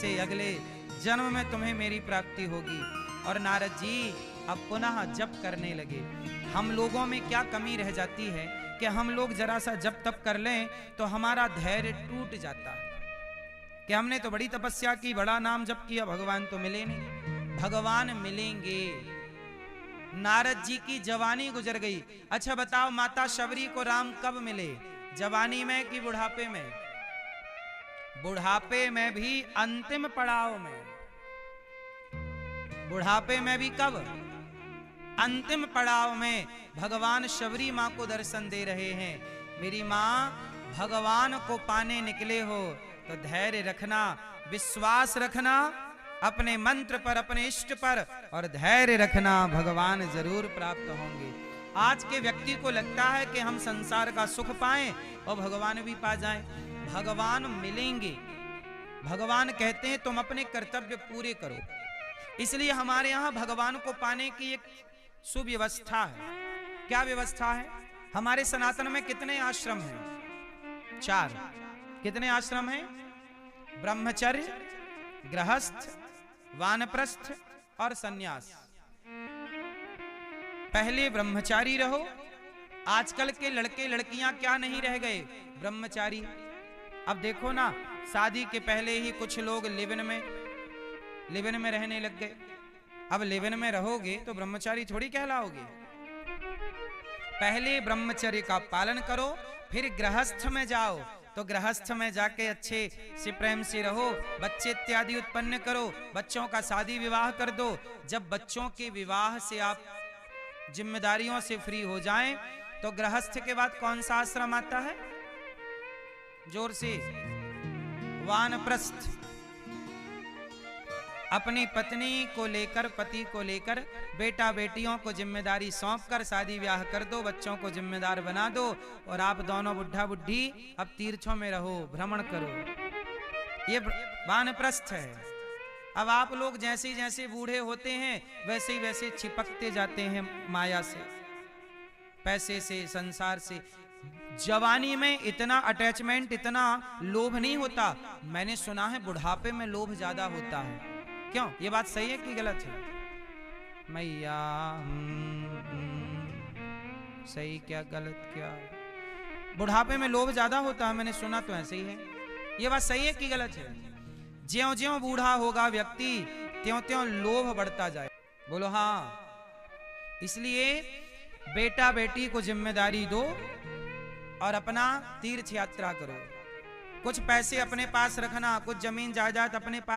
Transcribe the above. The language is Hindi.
से अगले जन्म में तुम्हें मेरी प्राप्ति होगी। और नारद जी अब पुनः जप करने लगे। हम लोगों में क्या कमी रह जाती है कि हम लोग जरा सा जप तप कर लें तो हमारा धैर्य टूट जाता है कि हमने तो बड़ी तपस्या की, बड़ा नाम जप किया, भगवान तो मिले नहीं। भगवान मिलेंगे। नारद जी की जवानी गुजर गई। अच्छा बताओ, माता शबरी को राम कब मिले? जवानी में कि बुढ़ापे में? बुढ़ापे में भी अंतिम पड़ाव में। बुढ़ापे में भी कब? अंतिम पड़ाव में भगवान शबरी मां को दर्शन दे रहे हैं। मेरी मां, भगवान को पाने निकले हो तो धैर्य रखना, विश्वास रखना अपने मंत्र पर, अपने इष्ट पर, और धैर्य रखना, भगवान जरूर प्राप्त होंगे। आज के व्यक्ति को लगता है कि हम संसार का सुख पाएं और भगवान भी पा जाएं। भगवान मिलेंगे। भगवान कहते हैं तुम अपने कर्तव्य पूरे करो। इसलिए हमारे यहां भगवान को पाने की एक सुव्यवस्था है। क्या व्यवस्था है? हमारे सनातन में कितने आश्रम हैं? 4। कितने आश्रम हैं? ब्रह्मचर्य, गृहस्थ, वानप्रस्थ और सन्यास। पहले ब्रह्मचारी रहो। आजकल के लड़के लड़कियां क्या नहीं रह गए? ब्रह्मचारी। अब देखो ना, शादी के पहले ही कुछ लोग लिव-इन में रहने लग गए। अब लिव-इन में रहोगे तो ब्रह्मचारी थोड़ी कहलाओगे। पहले ब्रह्मचर्य का पालन करो, फिर गृहस्थ में जाओ। तो गृहस्थ में जाके अच्छे से प्रेम से रहो, बच्चे इत्यादि उत्पन्न करो, बच्चों का शादी विवाह कर दो। जब बच्चों के विवाह से आप जिम्मेदारियों से फ्री हो जाएं तो गृहस्थ के बाद कौन सा आश्रम आता है? जोर से। वानप्रस्थ। अपनी पत्नी को लेकर, पति को लेकर, बेटा बेटियों को जिम्मेदारी सौंप कर शादी ब्याह कर दो, बच्चों को जिम्मेदार बना दो, और आप दोनों बुढ़ा बुढ़ी अब तीर्थों में रहो, भ्रमण करो। ये वानप्रस्थ है। अब आप लोग जैसे जैसे बूढ़े होते हैं वैसे ही वैसे चिपकते जाते हैं माया से, पैसे से, संसार से। जवानी में इतना अटैचमेंट, इतना लोभ नहीं होता। मैंने सुना है बुढ़ापे में लोभ ज्यादा होता है। क्यों? ये बात सही है कि गलत है? मैया सही क्या गलत क्या? बुढ़ापे में लोभ ज्यादा होता है, मैंने सुना तो ऐसे ही है। ये बात सही है कि गलत है? ज्यों ज्यों बूढ़ा होगा व्यक्ति त्यों त्यों लोभ बढ़ता जाए। बोलो हाँ। इसलिए बेटा बेटी को जिम्मेदारी दो और अपना तीर्थ यात्रा करो। कुछ पैसे अपने पास रखना, कुछ जमीन जायदाद अपने पास